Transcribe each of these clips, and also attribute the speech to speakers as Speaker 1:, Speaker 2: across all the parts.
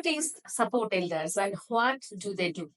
Speaker 1: is support elders and what do they do?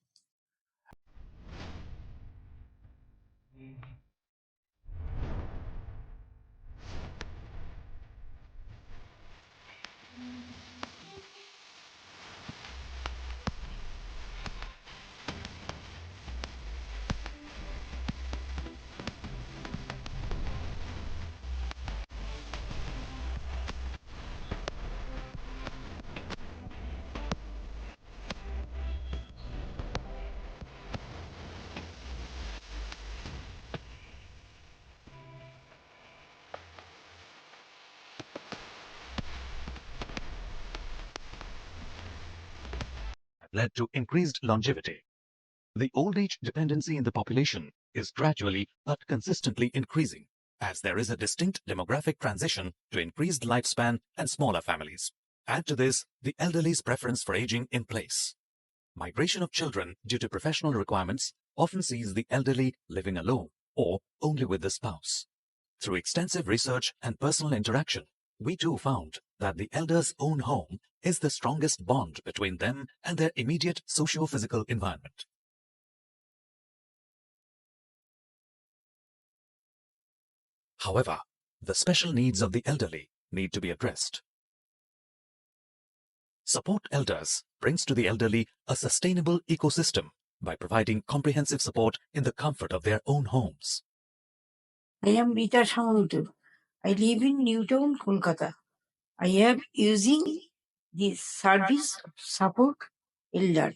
Speaker 2: Led to increased longevity. The old age dependency in the population is gradually but consistently increasing, as there is a distinct demographic transition to increased lifespan and smaller families. Add to this the elderly's preference for aging in place. Migration of children due to professional requirements often sees the elderly living alone or only with the spouse. Through extensive research and personal interaction, we too found that the elder's own home is the strongest bond between them and their immediate socio-physical environment. However, the special needs of the elderly need to be addressed. Support Elders brings to the elderly a sustainable ecosystem by providing comprehensive support in the comfort of their own homes.
Speaker 3: I am Rita Shamantu. I live in Newtown, Kolkata. I am using the service of support elder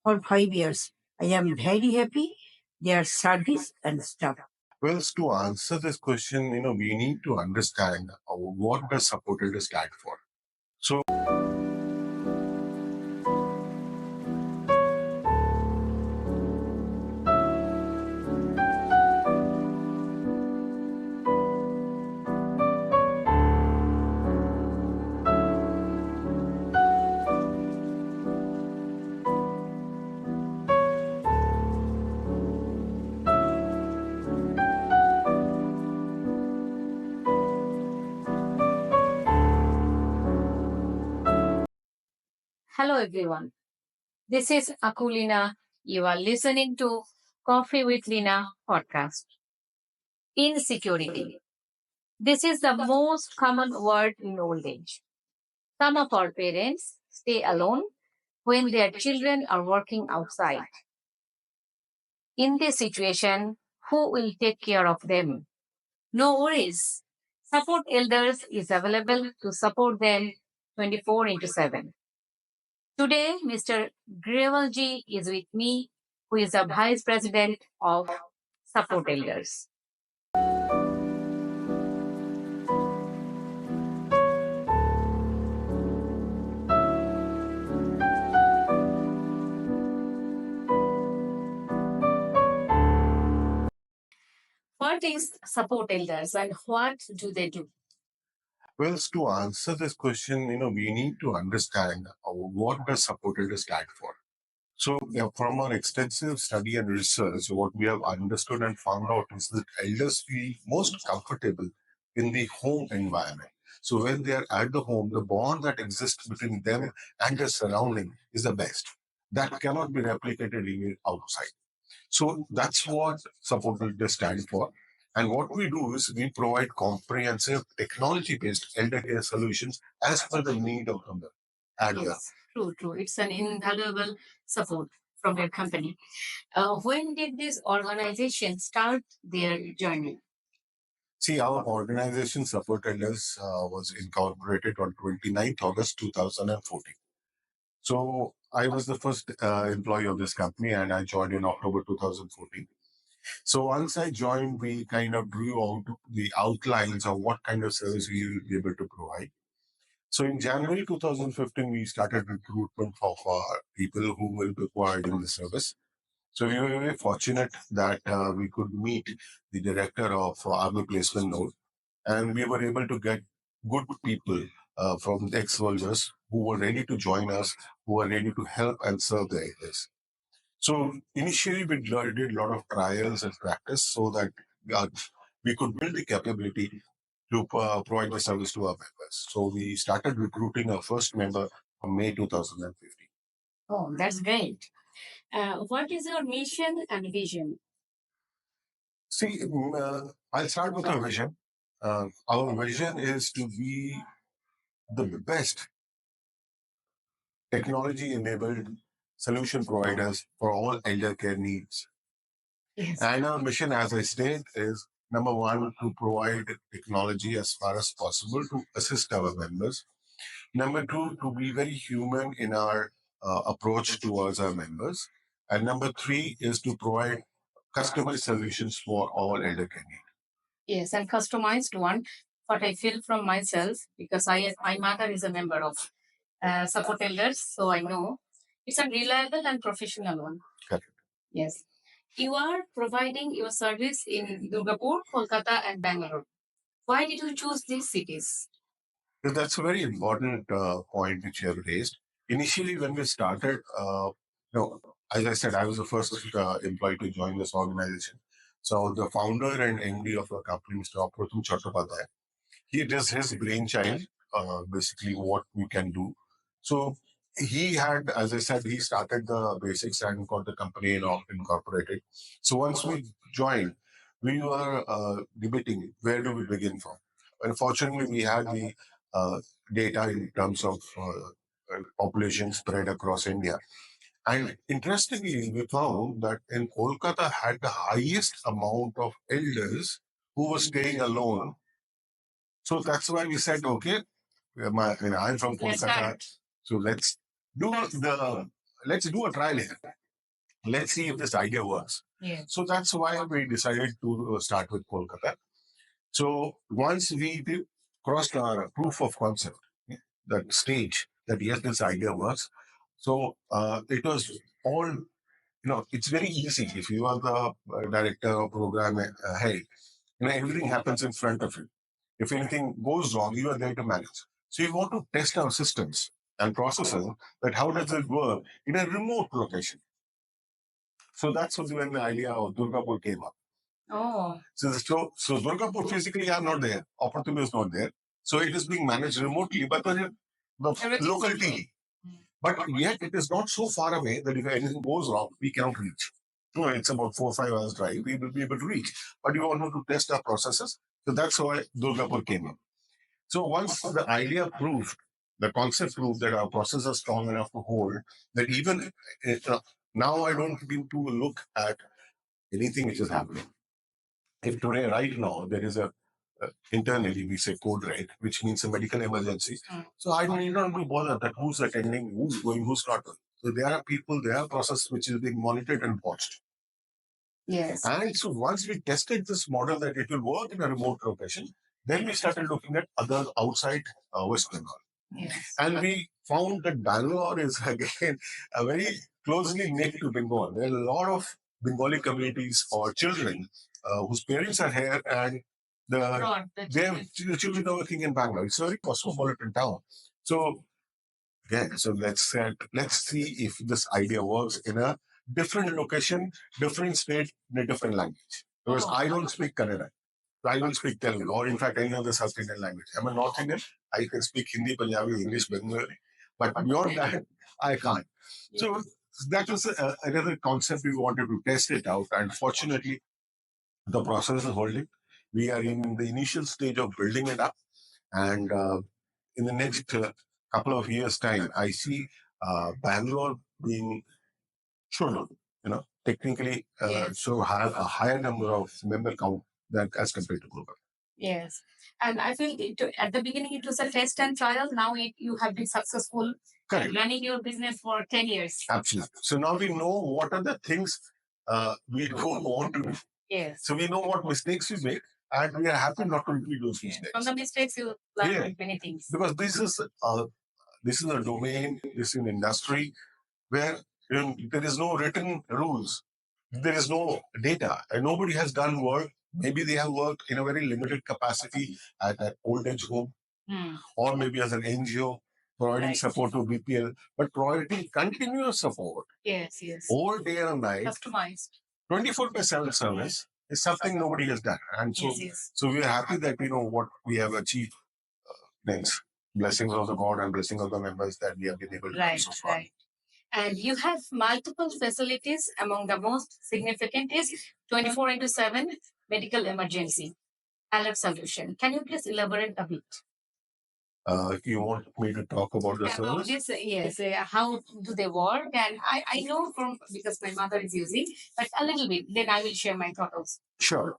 Speaker 3: for 5 years. I am very happy their service and staff.
Speaker 4: Well, to answer this question, we need to understand what does support elder stand for. So,
Speaker 1: Hello everyone. This is Akulina. You are listening to Coffee with Lina podcast. Insecurity. This is the most common word in old age. Some of our parents stay alone when their children are working outside. In this situation, who will take care of them? No worries. Support Elders is available to support them 24/7. Today, Mr. Grewal ji is with me, who is the Vice President of Support Elders. What is Support Elders and what do they do?
Speaker 4: well, to answer this question, we need to understand what does support elder stand for. So, from our extensive study and research, what we have understood and found out is that elders feel most comfortable in the home environment. So, when they are at the home, the bond that exists between them and their surrounding is the best. That cannot be replicated even outside. So, that's what support elders stand for. And what we do is we provide comprehensive technology-based elder care solutions as per the need of the elder.
Speaker 1: Yes, true. It's an invaluable support from your company. When did this organization start their journey?
Speaker 4: See, our organization, Support Elders, was incorporated on 29th August 2014. So I was the first employee of this company and I joined in October 2014. So once I joined, we kind of drew out the outlines of what kind of service we will be able to provide. So in January 2015, we started recruitment of people who will be providing the service. So we were very fortunate that we could meet the director of Army Placement Node, and we were able to get good people from the ex-soldiers who were ready to join us, who were ready to help and serve the areas. So initially, we did a lot of trials and practice so that we could build the capability to provide the service to our members. So we started recruiting our first member from May 2015.
Speaker 3: Oh, that's great. What is your mission and vision?
Speaker 4: See, I'll start with our vision. Our vision is to be the best technology enabled solution providers for all elder care needs.
Speaker 3: Yes.
Speaker 4: And our mission, as I stated, is number one, to provide technology as far as possible to assist our members. Number two, to be very human in our approach towards our members. And number three is to provide customized solutions for all elder care needs.
Speaker 3: Yes, and customized one. What I feel from myself, because my mother is a member of support elders, so I know it's a reliable and professional one.
Speaker 4: Correct.
Speaker 3: Yes. You are providing your service in Durgapur, Kolkata, and Bangalore. Why did you choose these cities?
Speaker 4: So that's a very important point which you have raised. Initially, when we started, as I said, I was the first employee to join this organization. So the founder and MD of the company, Mr. Apratum Chattopadhyay, he does his brainchild, basically what we can do. So he had, as I said, he started the basics and got the company incorporated. So once we joined, we were debating where do we begin from. Unfortunately, we had the uh, data in terms of population spread across India. And interestingly, we found that in Kolkata had the highest amount of elders who were staying alone. So that's why we said, okay, I'm from Kolkata, so let's do a trial here. Let's see if this idea works.
Speaker 3: Yes.
Speaker 4: So that's why we decided to start with Kolkata. So once we crossed our proof of concept, that stage that yes, this idea works. So it was all, it's very easy if you are the director or program head. Everything happens in front of you. If anything goes wrong, you are there to manage. So you want to test our systems and processes that how does it work in a remote location. So that's when the idea of Durgapur came up.
Speaker 3: Oh.
Speaker 4: So Durgapur physically are not there. Opportunity is not there. So it is being managed remotely, but the local team. But yet it is not so far away that if anything goes wrong, we cannot reach. It's about 4 or 5 hours drive. We will be able to reach. But we want to test our processes. So that's why Durgapur came up. So once the idea proved, the concept proved that our process is strong enough to hold, that even now I don't need to look at anything which is happening. If today, right now, there is a internally we say code red, which means a medical emergency. So I don't need not be bothered that who's attending, who's going, who's not going. So there are people, there are process which is being monitored and watched.
Speaker 3: Yes.
Speaker 4: And so once we tested this model that it will work in a remote location, then we started looking at other outside West Bengal.
Speaker 3: Yes.
Speaker 4: And we found that Bangalore is again a very closely knit to Bengal. There are a lot of Bengali communities or children whose parents are here and the children are working in Bangalore. It's a very cosmopolitan town. So so let's see if this idea works in a different location, different state, in a different language. Because I don't speak Kannada. I don't speak Telugu, or in fact, any other South Indian language. I'm a North Indian. I can speak Hindi, Punjabi, English, Bengali, but beyond that, I can't. So that was another concept we wanted to test it out, and fortunately, the process is holding. We are in the initial stage of building it up, and in the next couple of years' time, I see Bangalore being should, technically so have a higher number of member count than as compared to global.
Speaker 3: Yes. And I feel at the beginning it was a test and trial. Now you have been successful running your business for 10 years.
Speaker 4: Absolutely. So now we know what are the things we don't want to do.
Speaker 3: Yes.
Speaker 4: So we know what mistakes we make, and we are happy not to repeat those mistakes.
Speaker 3: From the mistakes, you learn many things.
Speaker 4: Because this is a domain, this is an industry where there is no written rules. There is no data, and nobody has done work. Maybe they have worked in a very limited capacity at an old age home, or maybe as an NGO providing support to BPL, but providing continuous support.
Speaker 3: Yes.
Speaker 4: All day and night,
Speaker 3: Customized.
Speaker 4: 24/7 service is something nobody has done. And so we are happy that what we have achieved. Thanks. Blessings of the God and blessing of the members that we have been able to do so far.
Speaker 3: Right.
Speaker 1: And you have multiple facilities. Among the most significant is 24 into 7 medical emergency alert solution. Can you please elaborate a bit?
Speaker 4: You want me to talk about the
Speaker 1: About
Speaker 4: service?
Speaker 1: this, yes. How do they work? And I know from because my mother is using, but a little bit. Then I will share my thoughts.
Speaker 4: Sure.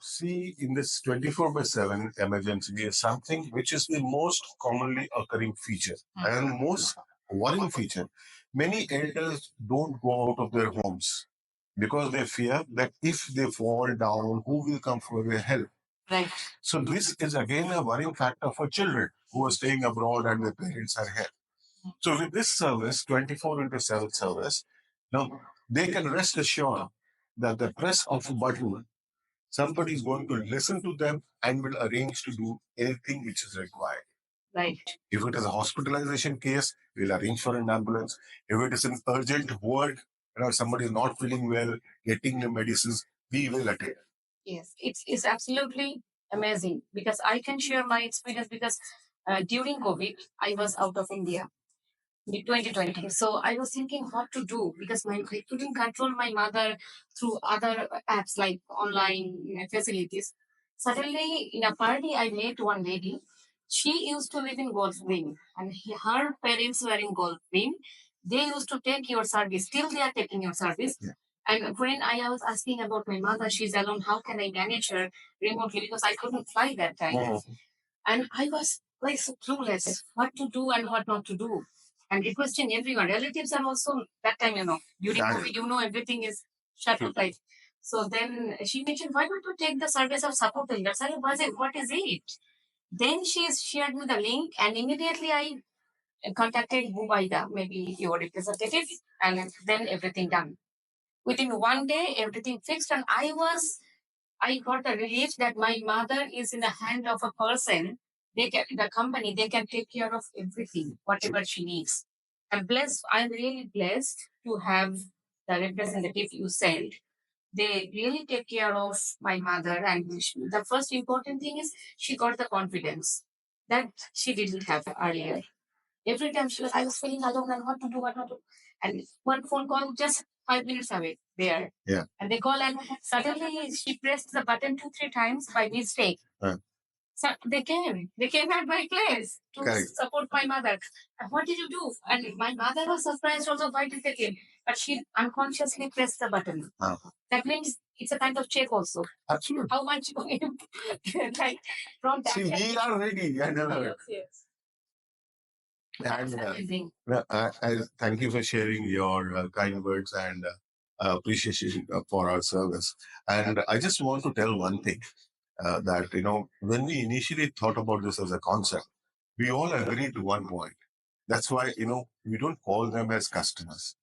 Speaker 4: See, in this 24 by 7 emergency is something which is the most commonly occurring feature and most worrying feature. Many elders don't go out of their homes because they fear that if they fall down, who will come for their help?
Speaker 1: Right.
Speaker 4: So this is again a worrying factor for children who are staying abroad and their parents are here. So with this service, 24 into 7 service, now they can rest assured that the press of a button, somebody is going to listen to them and will arrange to do anything which is required.
Speaker 1: Right.
Speaker 4: If it is a hospitalization case, we'll arrange for an ambulance. If it is an urgent word, somebody is not feeling well, getting the medicines, we will attend.
Speaker 1: Yes, it's absolutely amazing because I can share my experience because during COVID I was out of India in 2020. So I was thinking what to do because I couldn't control my mother through other apps like online facilities. Suddenly, in a party, I met one lady. She used to live in Golfwing, and her parents were in Golfwing. They used to take your service. Still, they are taking your service.
Speaker 4: Yeah.
Speaker 1: And when I was asking about my mother, she's alone. How can I manage her remotely? Because I couldn't fly that time. And I was like so clueless what to do and what not to do. And requesting everyone. Relatives are also that time, during COVID, everything is shut up like. So then she mentioned, why don't you take the service of support elders? I was like, what is it? Then she shared me the link, and immediately I contacted Bubaida, maybe your representative, and then everything done. Within one day, everything fixed, and I got a relief that my mother is in the hand of a person. The company, they can take care of everything, whatever she needs. I'm really blessed to have the representative you sent. They really take care of my mother, and the first important thing is she got the confidence that she didn't have earlier. Every time I was feeling alone and what to do, what not to do. And one phone call just 5 minutes away there.
Speaker 4: Yeah.
Speaker 1: And they call and suddenly she pressed the button 2, 3 times by mistake. So they came at my place to support my mother. And what did you do? And my mother was surprised also why did they came. But she unconsciously pressed the button. That means it's a kind of check also.
Speaker 4: Absolutely.
Speaker 1: How much like from that.
Speaker 4: See, we are ready.
Speaker 1: Yes.
Speaker 4: And
Speaker 1: Amazing.
Speaker 4: I thank you for sharing your kind words and appreciation for our service. And I just want to tell one thing that, when we initially thought about this as a concept, we all agreed to one point. That's why, we don't call them as customers.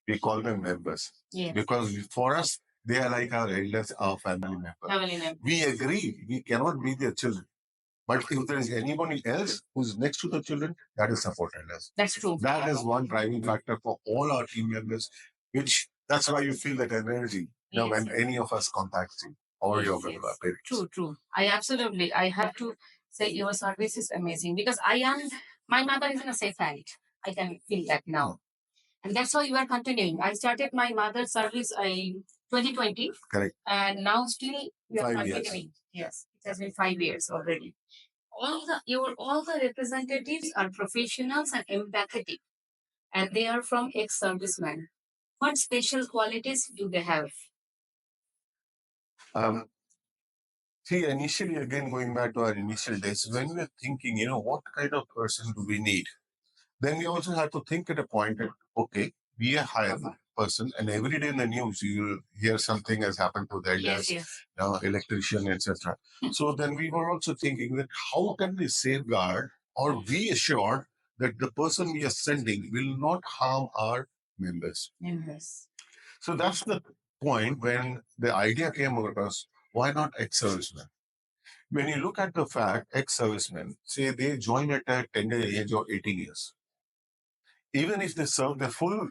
Speaker 4: We call them members.
Speaker 1: Yes.
Speaker 4: Because for us, they are like our elders, our family members. We agree we cannot be their children. But if there is anybody else who's next to the children, that is supported us.
Speaker 1: That's true.
Speaker 4: That is one driving factor for all our team members, which that's why you feel that energy when any of us contacts you or your parents.
Speaker 1: True. I have to say your service is amazing because my mother is in a safe hand. I can feel that now. And that's why you are continuing. I started my mother's service in 2020.
Speaker 4: Correct.
Speaker 1: And now still you are
Speaker 4: 5 years.
Speaker 1: continuing. Yes. It has been 5 years already. All the representatives are professionals and empathetic, and they are from ex-servicemen. What special qualities do they have?
Speaker 4: See, initially, again, going back to our initial days, when we were thinking, what kind of person do we need? Then we also have to think at a point that, okay, we are hired person, and every day in the news you will hear something has happened to the elders, electrician, etc. So then we were also thinking that how can we safeguard or be assured that the person we are sending will not harm our members. So that's the point when the idea came across, why not ex-servicemen? When you look at the fact, ex-servicemen, say they join at a tender age of 18 years. Even if they serve the full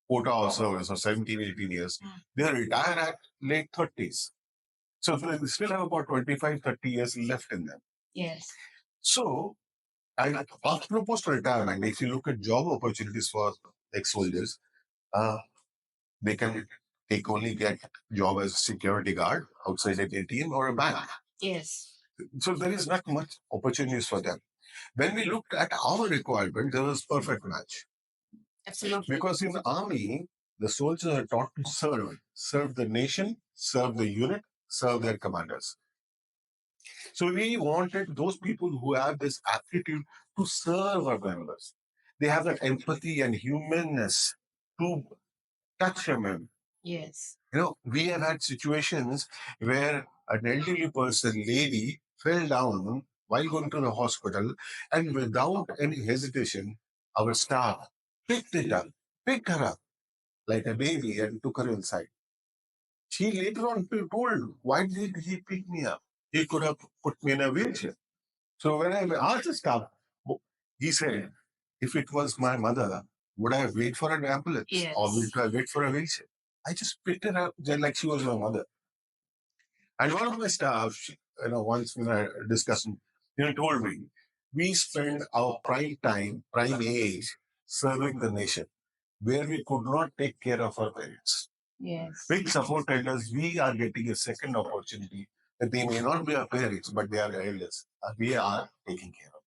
Speaker 4: quota of service of 17, 18 years, they retire at late 30s. So they still have about 25, 30 years left in them.
Speaker 1: Yes.
Speaker 4: So, after post-retirement, if you look at job opportunities for ex-soldiers, uh, they can only get job as a security guard outside an ATM or a bank.
Speaker 3: Yes.
Speaker 4: So there is not much opportunities for them. When we looked at our requirement, there was perfect match.
Speaker 3: Absolutely.
Speaker 4: Because in the army, the soldiers are taught to serve the nation, serve the unit, serve their commanders. So we wanted those people who have this aptitude to serve our members. They have that empathy and humanness to touch them.
Speaker 3: Yes.
Speaker 4: We have had situations where an elderly person, lady, fell down while going to the hospital, and without any hesitation, our staff picked it up, picked her up like a baby, and took her inside. She later on told, "Why did he pick me up? He could have put me in a wheelchair." So when I asked the staff, he said, "If it was my mother, would I wait for an ambulance,
Speaker 3: Yes.
Speaker 4: or would I wait for a wheelchair? I just picked her up just like she was my mother." And one of my staff, once when I discussed, told me, "We spend our prime time, prime age, serving the nation, where we could not take care of our parents.
Speaker 3: Yes.
Speaker 4: Big support elders, we are getting a second opportunity that they may not be our parents, but they are elders. We are taking care of."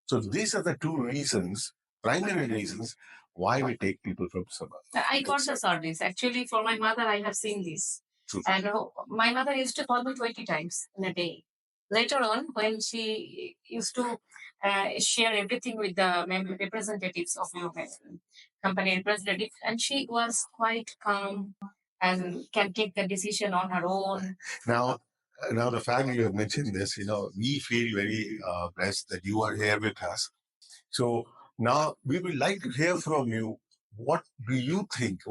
Speaker 4: So these are the two reasons, primary reasons, why we take people from suburb.
Speaker 3: I got the service. Actually, for my mother, I have seen this.
Speaker 4: True.
Speaker 3: And my mother used to call me 20 times in a day. Later on, when she used to share everything with the representatives of company representative, and she was quite calm and can take the decision on her own.
Speaker 4: Now the fact you have mentioned this, we feel very blessed that you are here with us. So now we would like to hear from you. What do you think?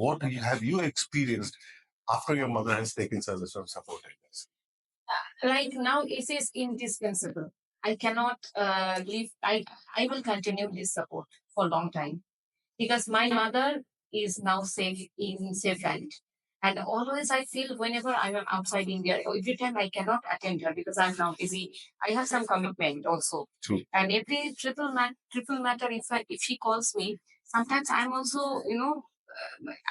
Speaker 4: Have you experienced after your mother has taken service from support elders?
Speaker 3: Right now, it is indispensable. I cannot leave. I will continue this support for a long time because my mother is now safe in safe hand. And always I feel whenever I am outside India, every time I cannot attend her because I'm now busy. I have some commitment also.
Speaker 4: True.
Speaker 3: And every triple matter, if she calls me, sometimes I'm also,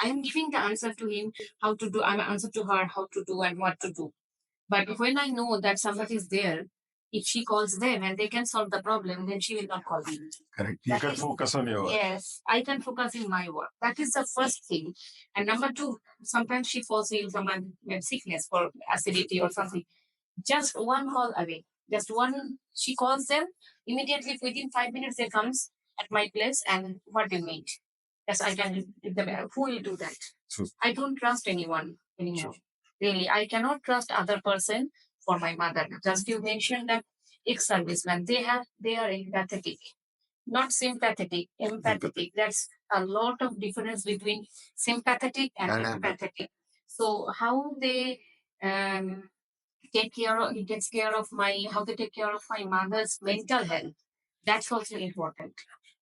Speaker 3: I am giving the answer to him how to do. I'm answer to her how to do and what to do. But when I know that somebody is there, if she calls them and they can solve the problem, then she will not call me.
Speaker 4: Correct. You can focus on your work.
Speaker 3: Yes, I can focus in my work. That is the first thing. And number two, sometimes she falls ill from a sickness for acidity or something. Just one call away. Just one, she calls them, immediately within 5 minutes they comes at my place and what they need. Yes, I can give them. Who will do that?
Speaker 4: True.
Speaker 3: I don't trust anyone anymore. Really, I cannot trust other person for my mother. Just you mentioned that ex-servicemen, they are empathetic, not sympathetic, empathetic. That's a lot of difference between sympathetic and empathetic. So how they takes care of how they take care of my mother's mental health. That's also important.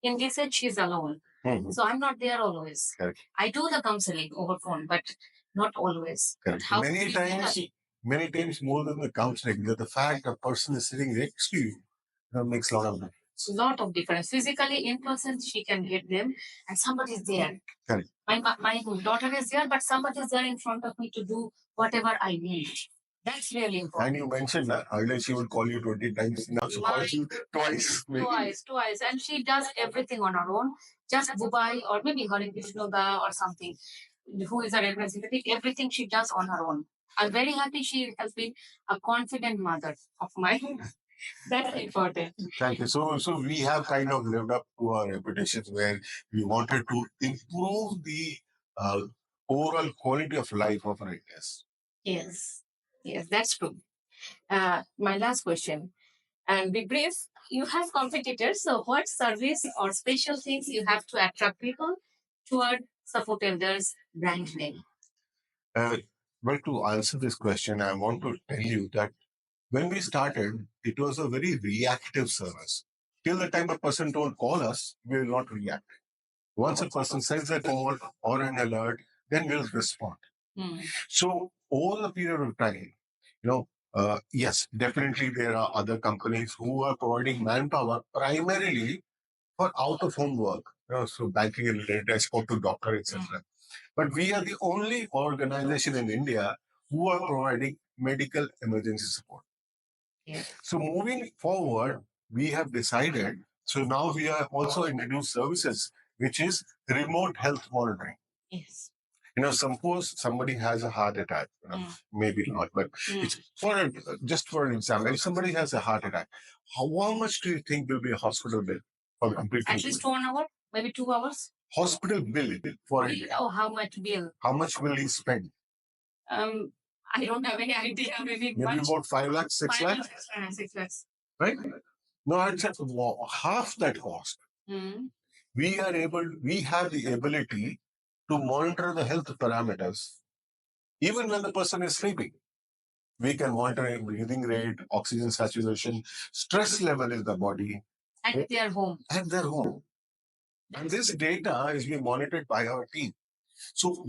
Speaker 3: In this age, she's alone.
Speaker 4: Mhm.
Speaker 3: So I'm not there always.
Speaker 4: Correct.
Speaker 3: I do the counseling over phone, but not always. But
Speaker 4: Correct. Many times more than the counseling, the fact a person is sitting next to you, makes a lot of difference.
Speaker 3: Lot of difference. Physically, in person, she can get them, and somebody is there.
Speaker 4: Correct.
Speaker 3: My daughter is there, but somebody is there in front of me to do whatever I need. That's really important.
Speaker 4: And you mentioned that earlier she would call you 20 times. Now she calls you twice. Maybe.
Speaker 3: Twice. And she does everything on her own. Just Dubai or maybe Hare Krishnoda or something. Who is a representative? Everything she does on her own. I'm very happy she has been a confident mother of mine. That's important.
Speaker 4: Thank you. So we have kind of lived up to our reputations where we wanted to improve the uh, overall quality of life of our elders.
Speaker 3: Yes. Yes, that's true. My last question. And be brief, you have competitors. So, what service or special things you have to attract people toward support elders brand name?
Speaker 4: Uh, well, to answer this question, I want to tell you that when we started, it was a very reactive service. Till the time a person don't call us, we will not react. Once a person sends a call or an alert, then we'll respond. So over the period of time, yes, definitely there are other companies who are providing manpower primarily for out of home work. So banking related, I spoke to doctor, etc. But we are the only organization in India who are providing medical emergency support.
Speaker 1: Yes.
Speaker 4: So moving forward, we have decided. So now we are also introduced services, which is remote health monitoring.
Speaker 1: Yes.
Speaker 4: Suppose somebody has a heart attack, maybe not, but it's just for an example, if somebody has a heart attack, how much do you think will be a hospital bill for complete
Speaker 1: At least 1 hour, maybe 2 hours.
Speaker 4: hospital bill for it?
Speaker 1: Oh, how much bill?
Speaker 4: How much will he spend?
Speaker 1: I don't have any idea. Maybe
Speaker 4: about 5 lakhs, 6
Speaker 1: 5
Speaker 4: lakhs,
Speaker 1: lakhs, 6 lakhs.
Speaker 4: right? No, I'd say half that cost. We have the ability to monitor the health parameters even when the person is sleeping. We can monitor breathing rate, oxygen saturation, stress level in the body.
Speaker 1: At their home.
Speaker 4: At their home. And this data is being monitored by our team. So,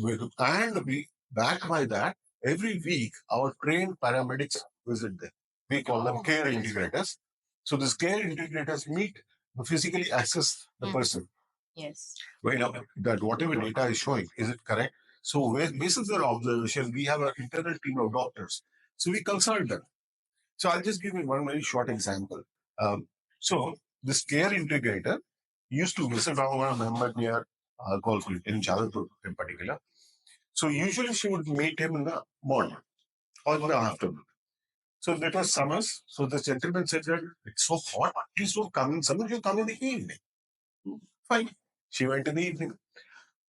Speaker 4: backed by that, every week our trained paramedics visit them. We call them care integrators. So these care integrators meet, physically access the person.
Speaker 1: Yes.
Speaker 4: That whatever data is showing, is it correct? So based on their observation, we have an internal team of doctors. So we consult them. So I'll just give you one very short example. So this care integrator used to visit our member near Golfleet in Jabalpur in particular. So usually she would meet him in the morning or in the afternoon. So it was summers. So the gentleman said that it's so hot, please don't come in summer, you come in the evening. Fine. She went in the evening.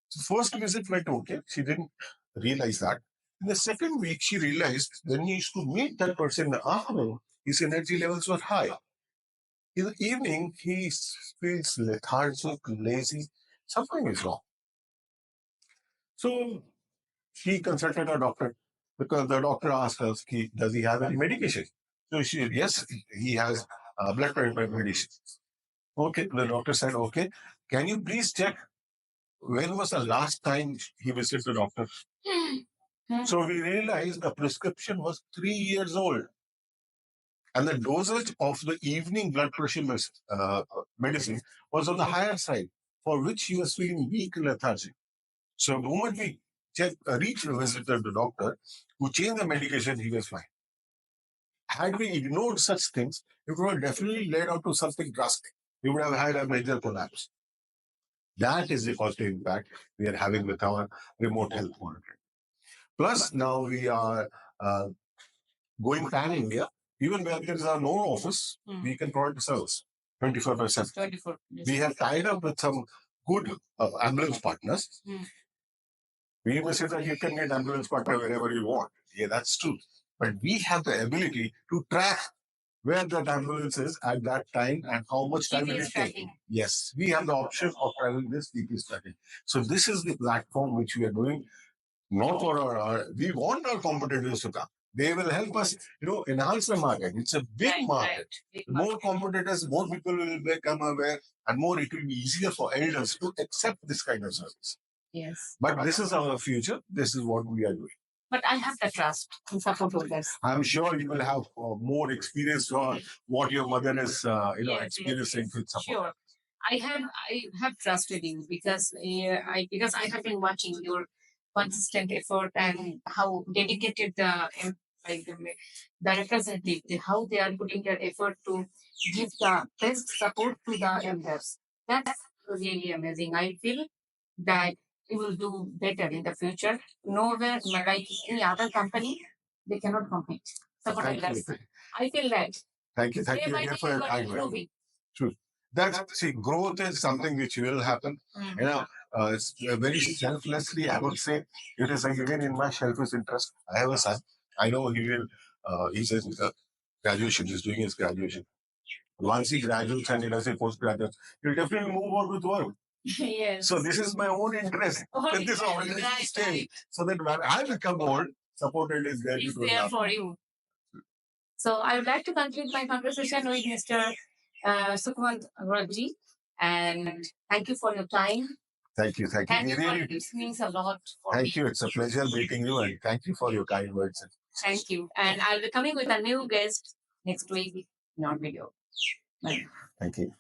Speaker 4: So first visit went okay. She didn't realize that. In the second week, she realized when he used to meet that person in the afternoon, his energy levels were high. In the evening, he feels lethargic, lazy. Something is wrong. So she consulted a doctor because the doctor asked her, does he have any medication? So she said, yes, he has blood pressure medicine. Okay, the doctor said, okay, can you please check when was the last time he visited the doctor? So we realized the prescription was 3 years old. And the dosage of the evening blood pressure medicine was on the higher side, for which he was feeling weak and lethargic. So the moment we visited the doctor, who changed the medication, he was fine. Had we ignored such things, it would have definitely led out to something drastic. We would have had a major collapse. That is the positive impact we are having with our remote health monitoring. Plus, now we are going pan India. Even where there is no office, we can provide the service 24/7.
Speaker 1: 24.
Speaker 4: We have tied up with some good ambulance partners. We may say that you can get ambulance partner wherever you want. Yeah, that's true. But we have the ability to track where that ambulance is at that time and how much time it is taking. Yes, we have the option of having this GPS tracking. So this is the platform which we are doing, not for we want our competitors to come. They will help us, enhance the market. It's a big market. More competitors, more people will become aware, and more it will be easier for elders to accept this kind of service.
Speaker 1: Yes.
Speaker 4: But this is our future. This is what we are doing.
Speaker 1: But I have the trust in support holders.
Speaker 4: I'm sure you will have more experience on what your mother is, experiencing with support.
Speaker 1: Sure. I have trusted you because I have been watching your consistent effort and how dedicated the representative, how they are putting their effort to give the best support to the elders. That's really amazing. I feel that you will do better in the future. Nowhere, like any other company, they cannot compete. Support
Speaker 4: Thank you.
Speaker 1: elders. I feel that.
Speaker 4: Thank you. Thank
Speaker 1: Day
Speaker 4: you
Speaker 1: by
Speaker 4: again
Speaker 1: day
Speaker 4: for
Speaker 1: you
Speaker 4: your
Speaker 1: are
Speaker 4: kind word.
Speaker 1: improving.
Speaker 4: True. Growth is something which will happen. It's very selflessly, I would say. It is again in my selfish interest. I have a son. I know he will, he's in graduation, he's doing his graduation. Once he graduates and he does a postgraduate, he'll definitely move on with work.
Speaker 1: Yes.
Speaker 4: So this is my own interest. Let this organization stay. So that when I become old, supported is there.
Speaker 1: It's there for you. So I would like to conclude my conversation with Mr. Sukhmant Raji. And thank you for your time.
Speaker 4: Thank you.
Speaker 1: Thank you. It means a lot for me.
Speaker 4: Thank you. It's a pleasure meeting you, and thank you for your kind words.
Speaker 1: Thank you. And I'll be coming with a new guest next week in our video. Bye.
Speaker 4: Thank you.